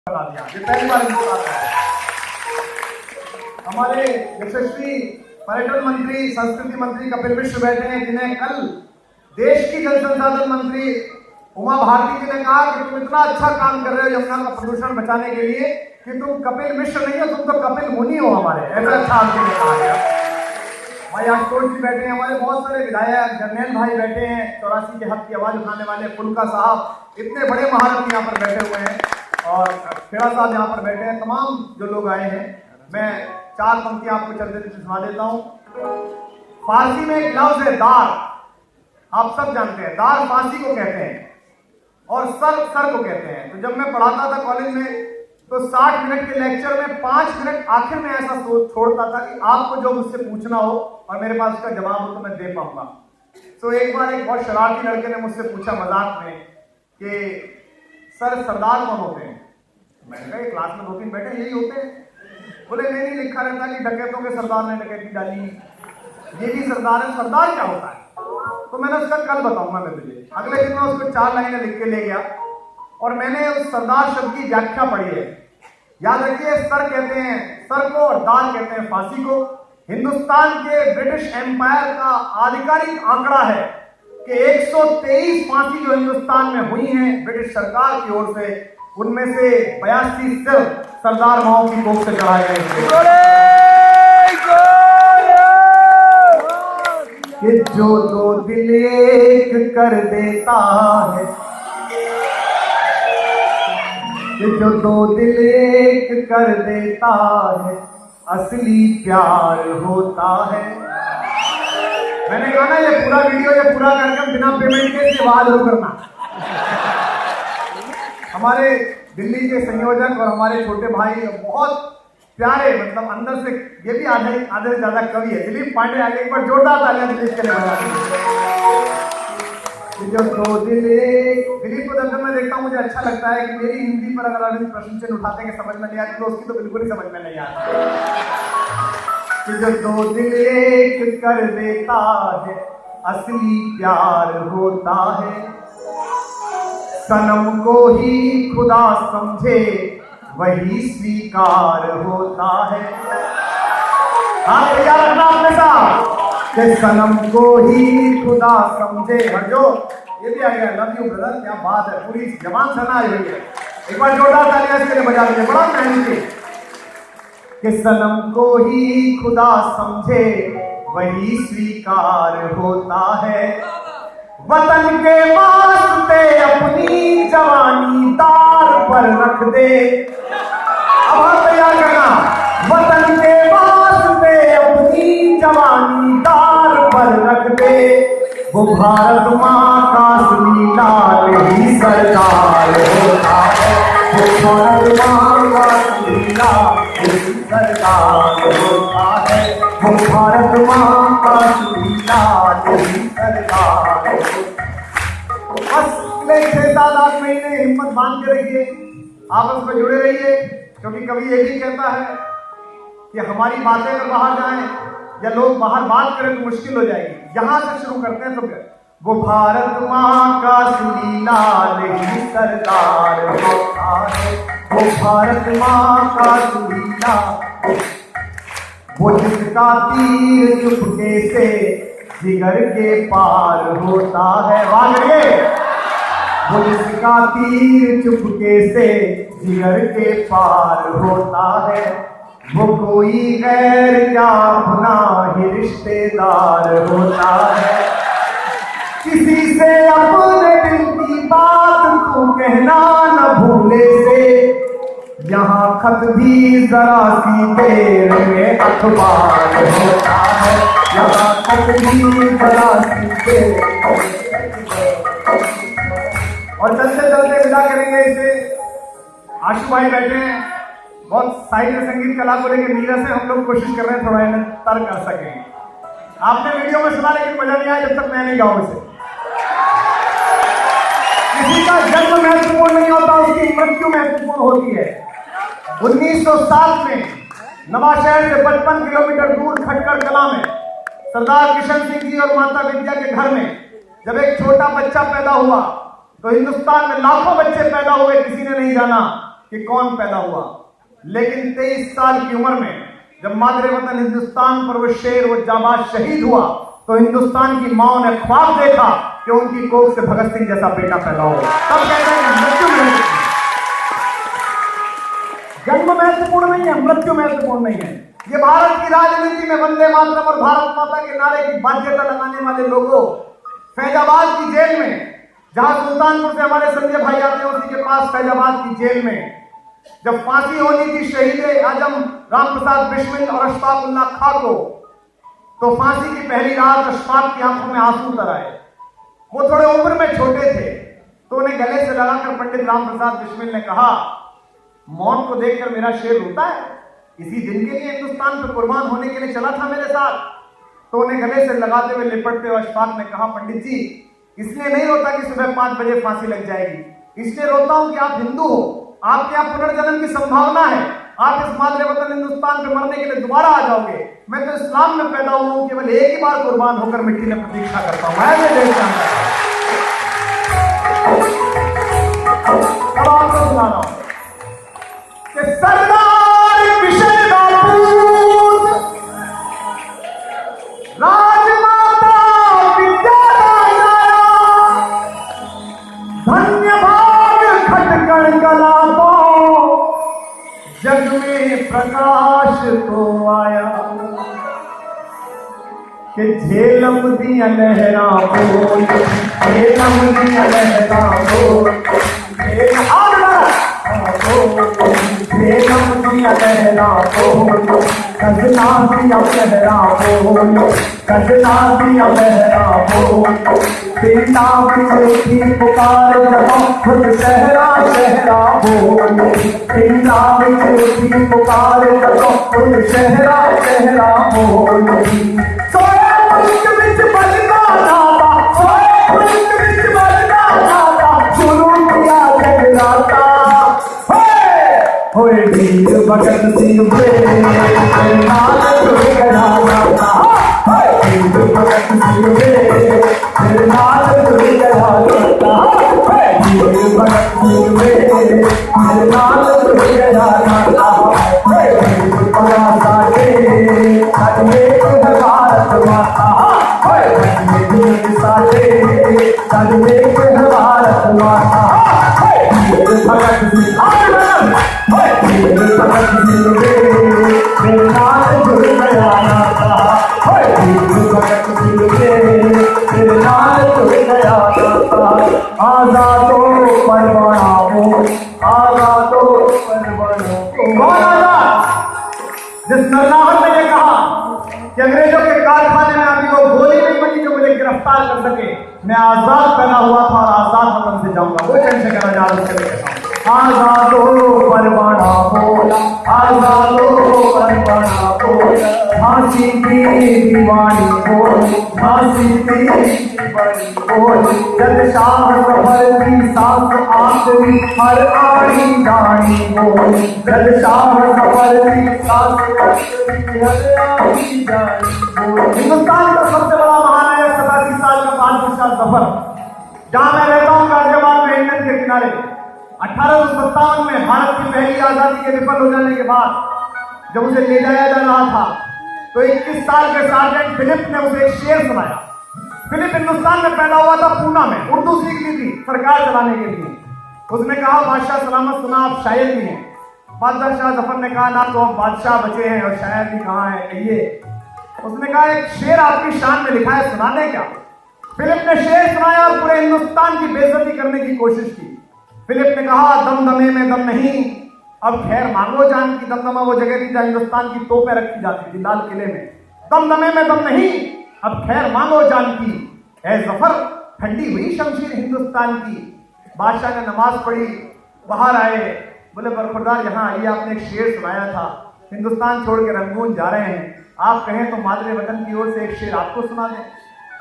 बना दिया। ये पहली बार हिंदुस्तान में हमारे यशस्वी पर्यटन मंत्री, संस्कृति मंत्री कपिल मिश्र बैठे हैं, जिन्हें कल देश की जल संसाधन मंत्री उमा भारती जी ने कहा कि तुम इतना अच्छा काम कर रहे हो यमुना का प्रदूषण बचाने के लिए कि तुम कपिल मिश्र नहीं हो, तुम तो कपिल मुनि हो हमारे। ऐसा अच्छा आदमी ने कहा गया। भाई आशुतोष जी बैठे हैं, हमारे बहुत सारे विधायक, जर्नैल भाई बैठे हैं, 84 के हक की आवाज उठाने वाले, फुल्का साहब, इतने बड़े महारथी यहाँ पर बैठे हुए हैं, और खेड़ा साहब यहाँ पर बैठे हैं, तमाम जो लोग आए हैं। मैं 4 पंक्तियां आपको चलते सुना देता हूँ। फारसी में एक लफ्ज है दार, आप सब जानते हैं, दार फांसी को कहते हैं और सर को कहते हैं। तो जब मैं पढ़ाता था कॉलेज में तो 60 मिनट के लेक्चर में 5 मिनट आखिर में ऐसा छोड़ता था कि आपको जो मुझसे पूछना हो और मेरे पास उसका जवाब हो तो मैं दे पाऊंगा। तो एक बार एक बहुत शरारती लड़के ने मुझसे पूछा मजाक में कि सर सरदार कौन होते हैं? मैंने कहा क्लास में 2-3 बैठे यही होते हैं। बोले नहीं लिखा रहता कि डकैतों के सरदार ने डकैती डाली, ये भी सरदार है। सरदार क्या होता है? तो मैंने उसका कल बताऊंगा मैं तुझे। अगले दिन मैं उसको 4 लाइनें लिख के ले गया और मैंने उस सरदार शब्द की व्याख्या पढ़ी है। याद रखिए, सर कहते हैं सर को और दार कहते हैं फांसी को। हिंदुस्तान के ब्रिटिश एम्पायर का आधिकारिक आंकड़ा है कि 123 फांसी जो हिंदुस्तान में हुई हैं ब्रिटिश सरकार की ओर से, उनमें से 82 सिर्फ सरदार माओ की कोख से चढ़ाए गए। कि जो 2 दिल एक कर देता है, कि जो 2 दिल एक कर देता है, असली प्यार होता है। मैंने कहा ना ये पूरा वीडियो ये पूरा करके बिना पेमेंट के आवाज हो करना। हमारे दिल्ली के संयोजक और हमारे छोटे भाई बहुत प्यारे, मतलब अंदर से ये भी आधे से ज्यादा कवि है, दिलीप पांडे आगे एक बार जोरदार तालियां दिलीप के लिए बजा दीजिए। दिलीप को जब मैं देखता हूँ मुझे अच्छा लगता है कि मेरी हिंदी पर अगर आदमी प्रश्न चिन्ह उठाते हैं समझ में नहीं आती तो उसकी तो बिल्कुल ही समझ में नहीं आती। कि जो 2 दिल एक कर देता है, असली प्यार होता है। सनम को ही खुदा समझे वही स्वीकार होता है। आप तैयार रखना अपने साथ कि सनम को ही खुदा समझे। और जो ये भी आ गया, लव यू ब्रदर, क्या बात है, पूरी जवान सना आई हुई है। एक बार जोरदार तालियां इसके लिए बजा दीजिए, बड़ा मेहनती। कि सनम को ही खुदा समझे वही स्वीकार होता है। वतन के वास्ते अपनी जवानी दार पर रख दे। अब आप तैयार करना। वतन के वास्ते अपनी जवानी दार पर रख दे। वो भारत माँ का असली लाल ही सरदार होता है। वो भारत माँ का असली लाल ही सरदार होता है। वो भारत माँ का असली लाल ही सरदार। बस 6-7-8 महीने हिम्मत बांध के रखिए, आपस में जुड़े रहिए, क्योंकि कभी ये भी कहता है कि हमारी बातें अगर बाहर जाएं या लोग बाहर बात करें तो मुश्किल हो जाएगी। यहां से शुरू करते हैं। तो वो भारत माँ का असली लाल ही सरदार होता है। वो भारत माँ का असली लाल, वो जिसका तीर चुपके से जिगर के पार होता है। वागड़िए, वो जिसका तीर चुपके से जिगर के पार होता है। वो कोई गैर या अपना ही रिश्तेदार होता है। किसी से अपने दिल की बात तू कहना न भूले से। यहाँ खत भी जरा सी देर में अखबार होता है। यहाँ खत भी जरा सी देर। और चलते चलते विदा करेंगे इसे। आशु भाई बैठे हैं, बहुत साहित्य संगीत कला को लेकर नीरस है, हम लोग कोशिश कर रहे हैं थोड़ा इन्हें तर कर सकें। आपने वीडियो में सुना लेकिन मजा नहीं आया जब तक मैं नहीं गाऊं इसे। किसी का जन्म महत्वपूर्ण नहीं होता, उसकी मृत्यु महत्वपूर्ण होती है। 1907 में नवाशहर से 55 किलोमीटर दूर खटकर कला में सरदार किशन सिंह जी और माता विद्या के घर में जब एक छोटा बच्चा पैदा हुआ तो हिंदुस्तान में लाखों बच्चे पैदा हुए, किसी ने नहीं जाना कि कौन पैदा हुआ, लेकिन 23 साल की उम्र में जब मादरे वतन हिंदुस्तान पर वो शेर, वो जाबाज शहीद हुआ, तो हिंदुस्तान की माओ ने ख्वाब देखा कि उनकी कोख से भगत सिंह जैसा बेटा पैदा हो। तब कहते हैं मृत्यु महत्वपूर्ण, जन्म महत्वपूर्ण नहीं है, मृत्यु महत्वपूर्ण नहीं है। ये भारत की राजनीति में वंदे मातरम और भारत माता के नारे की बाध्यता लगाने वाले लोगों, फैजाबाद की जेल में, जहां सुल्तानपुर से हमारे संजय भाई आते हैं, उसी के पास फैजाबाद की जेल में जब फांसी होनी थी शहीद आजम राम प्रसाद बिस्मिल और अशफाक उल्लाह खां को, तो फांसी की पहली रात अशफाक की आंखों में आंसू उतर आए। वो थोड़े उम्र में छोटे थे, तो उन्हें गले से लगाकर पंडित राम प्रसाद बिस्मिल ने कहा, मौत को देखकर मेरा शेर रोता है, इसी दिन के लिए हिंदुस्तान पर कुर्बान होने के लिए चला था मेरे साथ। तो उन्हें गले से लगाते हुए लिपटते हुए अशफाक ने कहा, पंडित जी, इसलिए नहीं रोता कि सुबह 5 बजे फांसी लग जाएगी, इसलिए रोता हूं कि आप हिंदू हो, आपके यहाँ पुनर्जन्म की संभावना है, आप इस मादरे वतन हिंदुस्तान पे मरने के लिए दोबारा आ जाओगे। मैं तो इस्लाम में पैदा हुआ हूं, केवल एक ही बार कुर्बान होकर मिट्टी में प्रतीक्षा करता हूं। अब आपको सुना रहा हूं कि सरदार किशन बापू, राजमाता विद्यादाता, धन्यवाद खटकण कला जग में प्रकाश तो आया, कि झेलम दिया लहरा बोल, झेलम दिया लहरा बोल, झेलम दिया लहरा बोल, कजना दिया लहरा बोल, कजना दिया लहरा बोल, पिंडा की पुकार जब खुद शहरा शहरा बोल, पिंडा की पुकार जब खुद शहरा शहरा बोल, सोए मुल्क विच बलदा दाता, सोए मुल्क विच बलदा दाता, शुरू किया जगराता, होए वीर भगत सिंह वे नाल जुड़ गया दाता, वीर भगत सिंह वे नाल जुड़ गया दाता, वीर भगत सिंह वे नाल जुड़ गया दाता, वीर बड़ा साथे सदमे भारत माता, वीर साथे सदमे भारत माता, वीर भगत सिंह भगत सिंह वे नाल जुड़ गया दाता, भगत सिंह वे नाल जुड़ गया दाता, आजादो परवाना हो, आजादो परवाना हो। कौन आजाद? जिस सरनाहट ने ये कहा कि अंग्रेजों के कारखाने में अभी वो गोली नहीं बनी जो मुझे गिरफ्तार कर सके, मैं आजाद पैदा हुआ था और आजाद वतन से जाऊंगा। वो चंद्रशेखर आजाद उसके लिए कहता हूं, आजादो परवाना बोला, आजादो परवाना बोला, झांसी की दीवानी बोल, झांसी की दीवानी बोल, जब शाह सफर की सांस आखिरी हर आड़ी जानी बोल, जब शाह सफर की सांस आखिरी हर आड़ी जानी बोल। हिंदुस्तान का सबसे बड़ा महानायक 87 साल का बादशाह सफर, जहां मैं रहता हूं गाजियाबाद में हिंडन के किनारे, 1857 में भारत की पहली आजादी के विफल हो जाने के बाद जब उसे ले जाया जा रहा था, तो 21 साल के सार्जेंट फिलिप ने उसे एक शेर सुनाया। फिलिप हिंदुस्तान में पैदा हुआ था, पूना में, उर्दू सीख ली थी सरकार चलाने के लिए। उसने कहा, बादशाह सलामत सुना, आप शायर भी हैं। बादशाह जफर ने कहा, ना तो आप बादशाह बचे हैं और शायर भी कहाँ है, कहिए। उसने कहा, एक शेर आपकी शान में लिखा है, सुना दे क्या? फिलिप ने शेर सुनाया और पूरे हिंदुस्तान की बेइज्जती करने की कोशिश की। फिलिप ने कहा, दमदमे में दम नहीं, अब खैर मांगो जान की। दमदमा वो जगह थी जहां हिंदुस्तान की तोपें रखी जाती थी, लाल किले में। दमदमे में दम नहीं, अब खैर मांगो जान की, ऐ जफर ठंडी हुई शमशीर हिंदुस्तान की। बादशाह ने नमाज पढ़ी, बाहर आए, बोले बरखुरदार यहाँ आइए, आपने एक शेर सुनाया था, हिंदुस्तान छोड़ के रंगून जा रहे हैं, आप कहें तो मादरे वतन की ओर से एक शेर आपको सुना दें।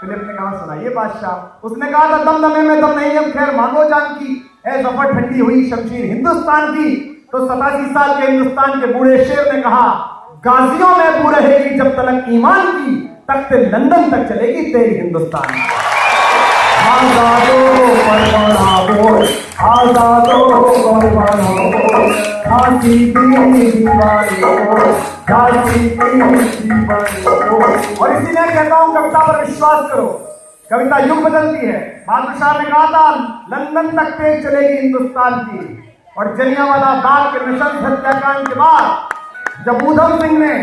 फिलिप ने कहा, सुनाइए बादशाह। उसने कहा था, दमदमे में दम नहीं, अब खैर मांगो जान की, ऐ जफर ठंडी हुई शमशीर हिंदुस्तान की। तो 87 साल के हिंदुस्तान के बूढ़े शेर ने कहा, गाजियों में बू रहेगी जब तलक ईमान की, तख्ते लंदन तक चलेगी तेरी हिंदुस्तान। आजादो परवाना बोल, आजादो परवाना बोल, झांसी की दीवानी बोल, झांसी की दीवानी बोल। और इसीलिए कहता हूं कविता पर विश्वास करो, कविता युग बदलती है। बहादुर शाह ने कहा था लंदन तक तेज चलेगी हिंदुस्तान की। और जलियांवाला बाग के नृशंस हत्याकांड के बाद जब ऊधम सिंह ने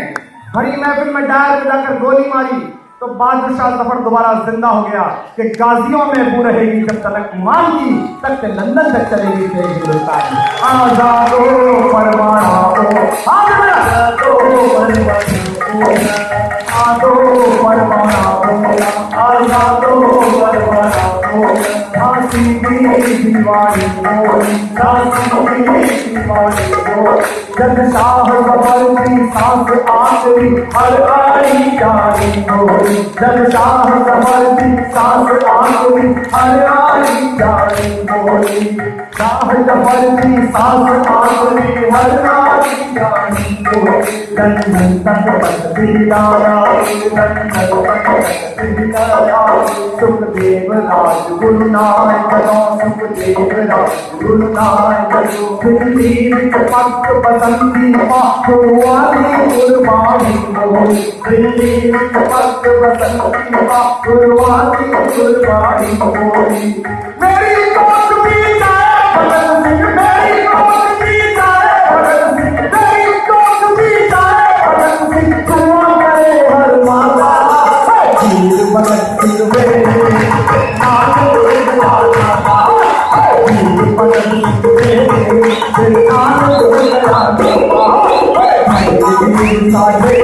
भरी महफिल में डायर बजाकर गोली मारी तो बहादुर शाह जफर दोबारा जिंदा हो गया कि गाजियों में बू रहेगी जब तलक ईमान की, तक लंदन तक चलेगी तेज हिंदुस्तान। आजादो परवाना हो, आजादो परवाना हो, आजादो परवाना हो, आजादो परवाना हो, झांसी की दीवानी हो, झांसी की दीवानी हो। जब शाह जफर की सांस आखिरी हर आई जानी हो, जब शाह जफर की सांस आखिरी हर आई जानी बोली, शाह जफर की सांस आखिरी हर आई जानी बोली। लंदन तक बसती आया, लंदन तक बसती आया, सुखदेव राजगुरु नायक सुखदेव राजगुरु नायक। दिल्ली विच पग बसंती पाखुआनी कुर्बानी बोली, दिल्ली विच पग बसंती पाखुआनी कुर्बानी बोली। मेरी कोट भी जाए भगत सिंह, मेरी कोट भी जाए भगत सिंह, मेरी कोट भी जाए भगत सिंह, दुआ करे हर माला वीर भगत सिंह मेरे नाम बुलाना, वीर भगत सिंह मेरे नाम बुलाना। साडे